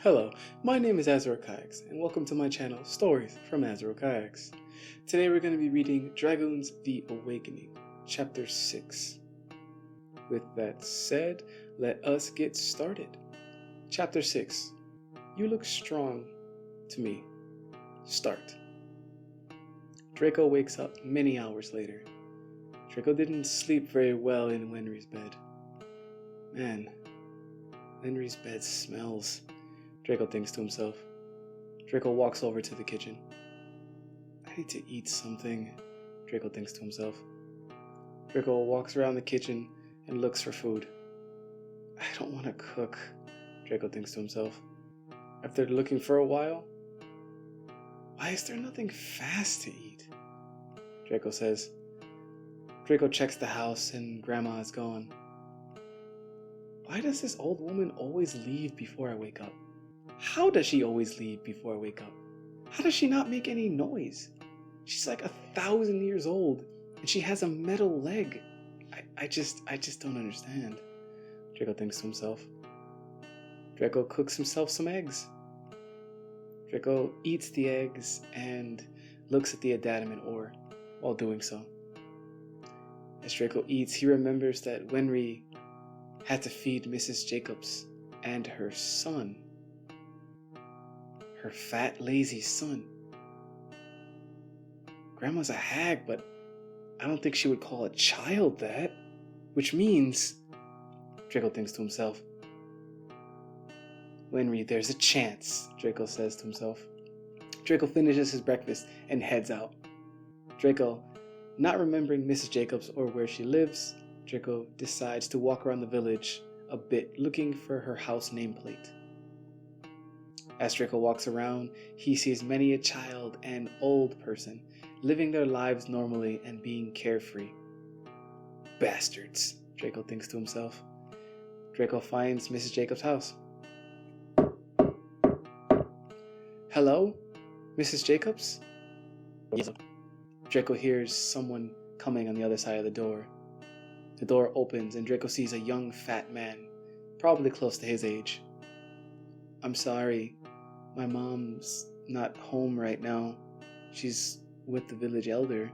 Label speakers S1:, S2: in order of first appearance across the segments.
S1: Hello, my name is Azure Kayaks, and welcome to my channel, Stories from Azure Kayaks. Today we're going to be reading Dragoons The Awakening, Chapter 6. With that said, let us get started. Chapter 6. You look strong to me. Start. Draco wakes up many hours later. Draco didn't sleep very well in Wenry's bed. Man, Wenry's bed smells. Draco thinks to himself. Draco walks over to the kitchen. I need to eat something, Draco thinks to himself. Draco walks around the kitchen and looks for food. I don't want to cook, Draco thinks to himself. After looking for a while, why is there nothing fast to eat? Draco says. Draco checks the house and Grandma is gone. Why does this old woman always leave before I wake up? How does she always leave before I wake up? How does she not make any noise? She's like 1,000 years old and she has a metal leg. I just don't understand, Draco thinks to himself. Draco cooks himself some eggs. Draco eats the eggs and looks at the adamant ore while doing so. As Draco eats, he remembers that Wenry had to feed Mrs. Jacobs and her son. Her fat, lazy son. Grandma's a hag, but I don't think she would call a child that. Which means, Draco thinks to himself. Wenry, there's a chance, Draco says to himself. Draco finishes his breakfast and heads out. Draco, not remembering Mrs. Jacobs or where she lives, Draco decides to walk around the village a bit looking for her house nameplate. As Draco walks around, he sees many a child and old person living their lives normally and being carefree. Bastards, Draco thinks to himself. Draco finds Mrs. Jacobs' house. Hello, Mrs. Jacobs? Draco hears someone coming on the other side of the door. The door opens and Draco sees a young fat man, probably close to his age. I'm sorry, my mom's not home right now. She's with the village elder,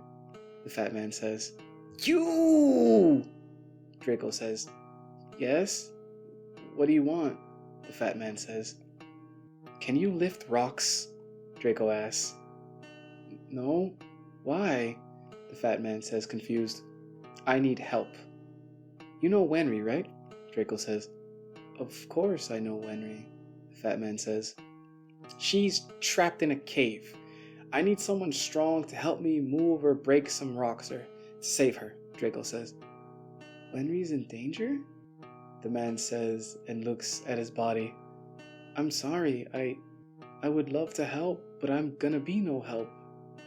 S1: the fat man says. You! Draco says. Yes? What do you want? The fat man says. Can you lift rocks? Draco asks. No? Why? The fat man says, confused. I need help. You know Wenry, right? Draco says. Of course I know Wenry, the fat man says. She's trapped in a cave. I need someone strong to help me move or break some rocks or to save her, Draco says. Wenry's in danger? The man says and looks at his body. I'm sorry, I would love to help, but I'm gonna be no help.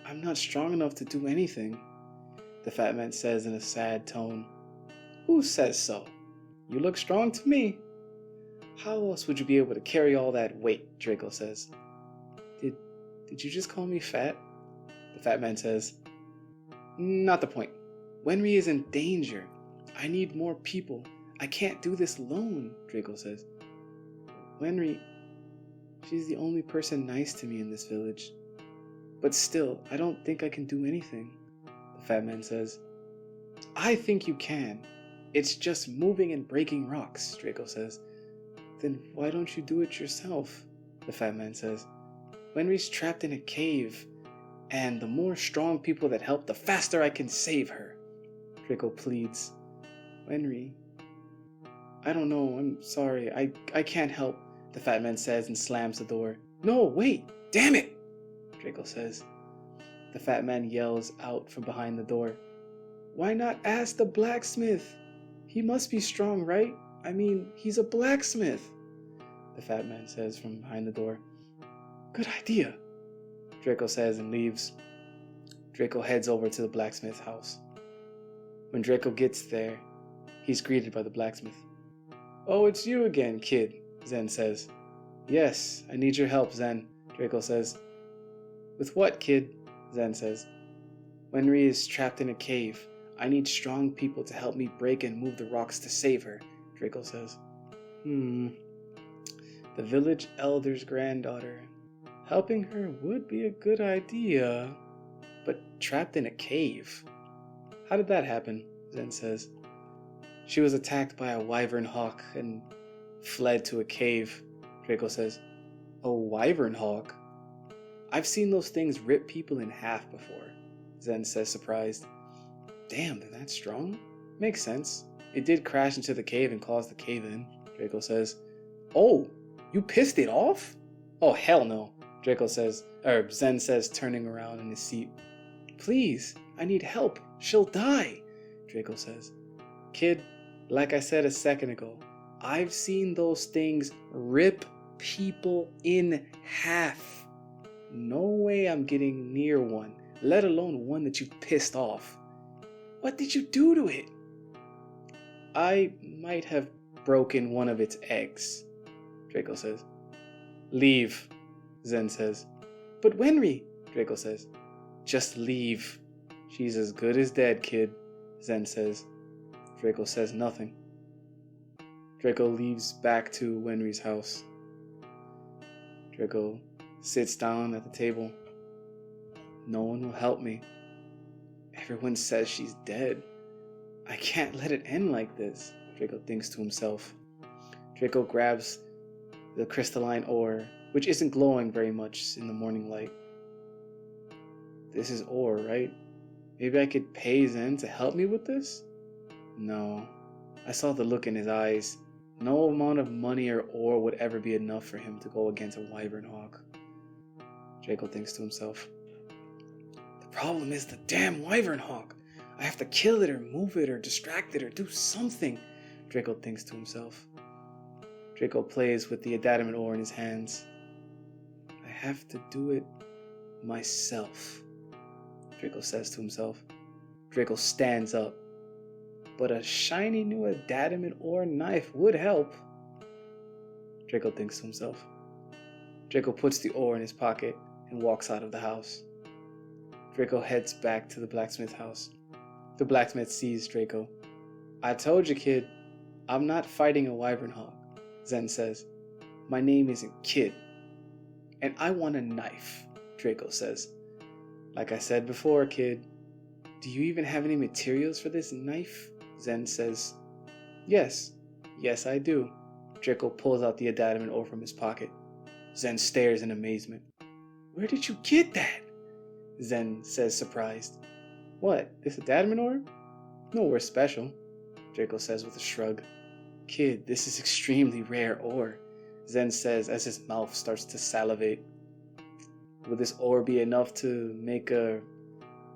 S1: I'm not strong enough to do anything, the fat man says in a sad tone. Who says so? You look strong to me. How else would you be able to carry all that weight? Draco says. Did you just call me fat? The fat man says. Not the point. Wenry is in danger. I need more people. I can't do this alone, Draco says. Wenry, she's the only person nice to me in this village. But still, I don't think I can do anything, the fat man says. I think you can. It's just moving and breaking rocks, Draco says. Then why don't you do it yourself? The fat man says. Wenry's trapped in a cave, and the more strong people that help, the faster I can save her, Draco pleads. Wenry, I don't know, I'm sorry, I can't help, the fat man says and slams the door. No, wait, damn it, Draco says. The fat man yells out from behind the door. Why not ask the blacksmith? He must be strong, right? I mean, he's a blacksmith, the fat man says from behind the door. Good idea, Draco says and leaves. Draco heads over to the blacksmith's house. When Draco gets there, he's greeted by the blacksmith. Oh, it's you again, kid, Zen says. Yes, I need your help, Zen, Draco says. With what, kid? Zen says. Wenry is trapped in a cave. I need strong people to help me break and move the rocks to save her, Draco says. the village elder's granddaughter. Helping her would be a good idea, but trapped in a cave. How did that happen? Zen says. She was attacked by a wyvern hawk and fled to a cave, Draco says. A wyvern hawk? I've seen those things rip people in half before, Zen says, surprised. Damn, they're that strong? Makes sense. It did crash into the cave and cause the cave in, Draco says. Oh, you pissed it off? Oh, hell no, Zen says, turning around in his seat. Please, I need help. She'll die, Draco says. Kid, like I said a second ago, I've seen those things rip people in half. No way I'm getting near one, let alone one that you pissed off. What did you do to it? I might have broken one of its eggs, Draco says. Leave, Zen says. But Wenry, Draco says. Just leave. She's as good as dead, kid, Zen says. Draco says nothing. Draco leaves back to Wenry's house. Draco sits down at the table. No one will help me. Everyone says she's dead. I can't let it end like this, Draco thinks to himself. Draco grabs the crystalline ore, which isn't glowing very much in the morning light. This is ore, right? Maybe I could pay Zen to help me with this? No. I saw the look in his eyes. No amount of money or ore would ever be enough for him to go against a wyvern hawk. Draco thinks to himself. The problem is the damn wyvern hawk. I have to kill it or move it or distract it or do something, Draco thinks to himself. Draco plays with the adamant ore in his hands. I have to do it myself, Draco says to himself. Draco stands up. But a shiny new adamant ore knife would help, Draco thinks to himself. Draco puts the ore in his pocket and walks out of the house. Draco heads back to the blacksmith's house. The blacksmith sees Draco. I told you, kid, I'm not fighting a wyvern hawk, Zen says. My name isn't Kid. And I want a knife, Draco says. Like I said before, kid, do you even have any materials for this knife? Zen says. Yes, I do. Draco pulls out the adamant ore from his pocket. Zen stares in amazement. Where did you get that? Zen says, surprised. What, this adamant ore? Nowhere special, Draco says with a shrug. Kid, this is extremely rare ore, Zen says as his mouth starts to salivate. Will this ore be enough to make a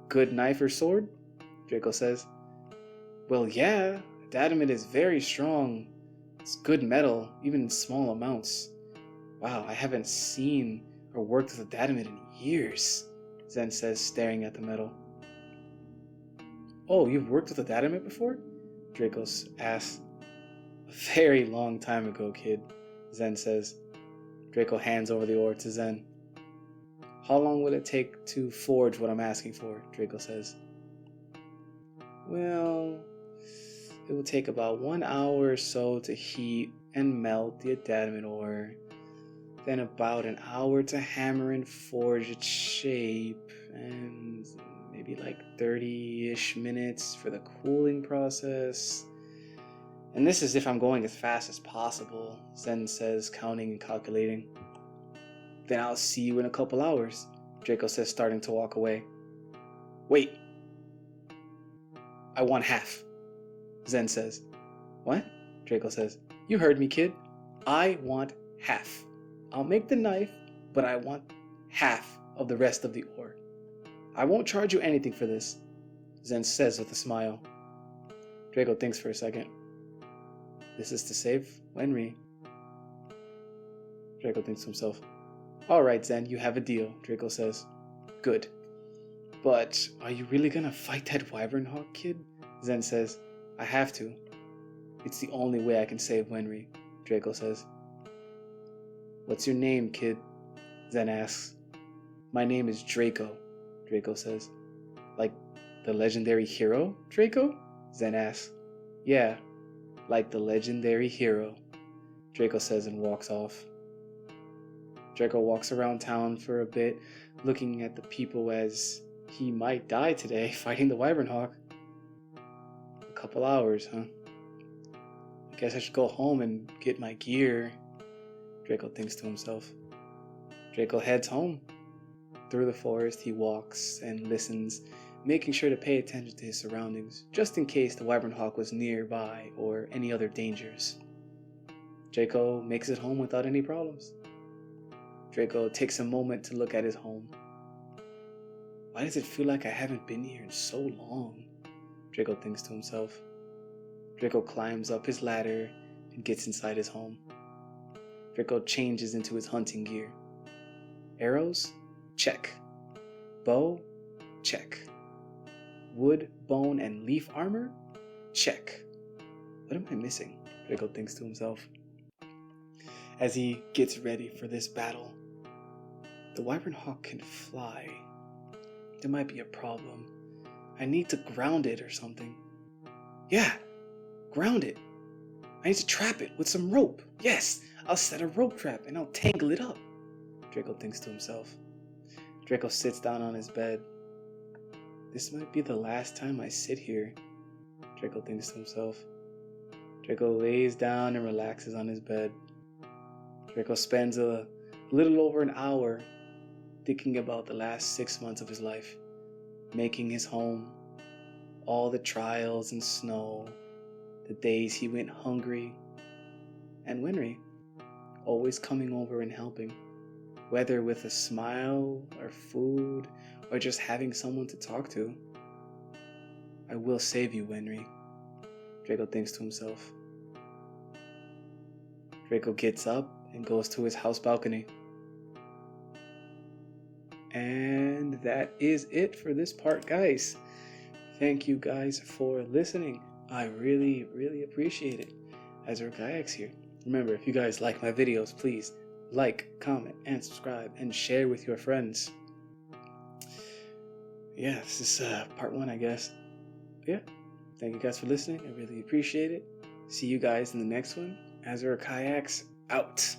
S1: good knife or sword? Draco says. Well, yeah, adamant is very strong. It's good metal, even in small amounts. Wow, I haven't seen or worked with adamant in years, Zen says, staring at the metal. Oh, you've worked with adamant before? Draco asks. A very long time ago, kid, Zen says. Draco hands over the ore to Zen. How long will it take to forge what I'm asking for? Draco says. Well, it will take about 1 hour or so to heat and melt the adamant ore. Then about an hour to hammer and forge its shape. And maybe like 30-ish minutes for the cooling process. And this is if I'm going as fast as possible, Zen says, counting and calculating. Then I'll see you in a couple hours, Draco says, starting to walk away. Wait. I want half, Zen says. What? Draco says. You heard me, kid. I want half. I'll make the knife, but I want half of the rest of the ore. I won't charge you anything for this, Zen says with a smile. Draco thinks for a second. This is to save Wenry. Draco thinks to himself. Alright, Zen, you have a deal, Draco says. Good. But are you really gonna fight that wyvern hawk, kid? Zen says. I have to. It's the only way I can save Wenry, Draco says. What's your name, kid? Zen asks. My name is Draco, Draco says. Like the legendary hero, Draco? Zen asks. Yeah, like the legendary hero, Draco says and walks off. Draco walks around town for a bit, looking at the people as he might die today fighting the Wyvern Hawk. A couple hours, huh? I guess I should go home and get my gear, Draco thinks to himself. Draco heads home. Through the forest, he walks and listens, making sure to pay attention to his surroundings, just in case the Wyvern Hawk was nearby or any other dangers. Draco makes it home without any problems. Draco takes a moment to look at his home. Why does it feel like I haven't been here in so long? Draco thinks to himself. Draco climbs up his ladder and gets inside his home. Draco changes into his hunting gear. Arrows? Check. Bow? Check. Wood, bone, and leaf armor? Check. What am I missing? Draco thinks to himself. As he gets ready for this battle, the Wyvern Hawk can fly. There might be a problem. I need to ground it or something. Yeah, ground it. I need to trap it with some rope. Yes, I'll set a rope trap and I'll tangle it up, Draco thinks to himself. Draco sits down on his bed. This might be the last time I sit here, Draco thinks to himself. Draco lays down and relaxes on his bed. Draco spends a little over an hour thinking about the last 6 months of his life, making his home, all the trials and snow, the days he went hungry, and Winry always coming over and helping, whether with a smile or food or just having someone to talk to. I will save you, Winry, Draco thinks to himself. Draco gets up and goes to his house balcony. And that is it for this part, guys. Thank you guys for listening. I really, really appreciate it. Azure Kayaks here. Remember, if you guys like my videos, please like, comment, and subscribe, and share with your friends. Yeah, this is part 1, I guess. Yeah, thank you guys for listening. I really appreciate it. See you guys in the next one. Azure Kayaks out.